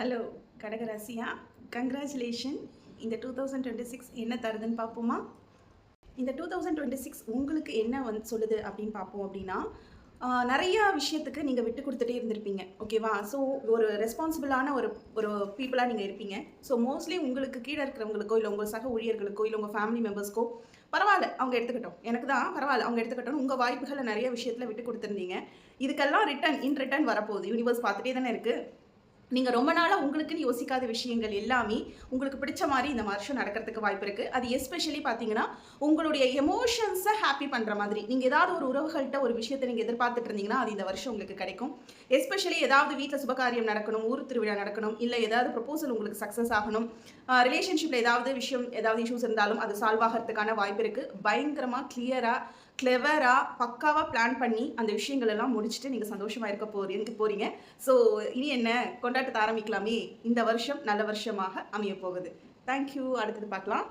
Hello கடகராசியா, congratulation. இந்த 2026 என்ன தருதுன்னு பார்ப்போமா? இந்த 2026 உங்களுக்கு என்ன சொல்லுது அப்படின்னு பார்ப்போம் அப்படின்னா, நிறையா விஷயத்துக்கு நீங்கள் விட்டு கொடுத்துட்டே இருந்திருப்பீங்க. ஓகேவா? ஸோ ஒரு ரெஸ்பான்சிபிளான ஒரு ஒரு பீப்புளாக நீங்கள் இருப்பீங்க. ஸோ மோஸ்ட்லி உங்களுக்கு கீழே இருக்கிறவங்களுக்கோ, இல்லை உங்கள் சக ஊழியர்களுக்கோ, இல்லை உங்கள் ஃபேமிலி மெம்பர்ஸ்க்கோ பரவாயில்ல அவங்க எடுத்துக்கிட்டோம். எனக்கு தான் பரவாயில்ல அவங்க எடுத்துக்கிட்டோம். உங்கள் வாய்ப்புகளை நிறைய விஷயத்தில் விட்டு கொடுத்துருந்தீங்க. இதுக்கெல்லாம் இன் ரிட்டர்ன் வரப்போகுது. யூனிவர்ஸ் பார்த்துட்டே தானே இருக்குது. நீங்கள் ரொம்ப நாளாக உங்களுக்குன்னு யோசிக்காத விஷயங்கள் எல்லாமே உங்களுக்கு பிடிச்ச மாதிரி இந்த வருஷம் நடக்கிறதுக்கு வாய்ப்பு இருக்குது. அது எஸ்பெஷலி பார்த்தீங்கன்னா உங்களுடைய எமோஷன்ஸை ஹாப்பி பண்ணுற மாதிரி நீங்கள் ஏதாவது ஒரு உறவுகள்கிட்ட ஒரு விஷயத்தை நீங்கள் எதிர்பார்த்துட்டு இருந்தீங்கன்னா அது இந்த வருஷம் உங்களுக்கு கிடைக்கும். எஸ்பெஷலி ஏதாவது வீட்டில் சுபகாரியம் நடக்கணும், ஊர் திருவிழா நடக்கணும், இல்லை ஏதாவது ப்ரொபோசல் உங்களுக்கு சக்ஸஸ் ஆகணும், ரிலேஷன்ஷிப்பில் ஏதாவது விஷயம் ஏதாவது இஷ்யூஸ் இருந்தாலும் அது சால்வ் ஆகிறதுக்கான வாய்ப்பு இருக்குது. பயங்கரமாக கிளியராக கிளெவராக பக்காவாக பிளான் பண்ணி அந்த விஷயங்கள் எல்லாம் முடிச்சுட்டு நீங்கள் சந்தோஷமாக இருக்க போகிறீங்க. ஸோ இனி என்ன கொண்டாட்டத்தை ஆரம்பிக்கலாமே. இந்த வருஷம் நல்ல வருஷமாக அமைய போகுது. தேங்க்யூ. அடுத்தது பார்க்கலாம்.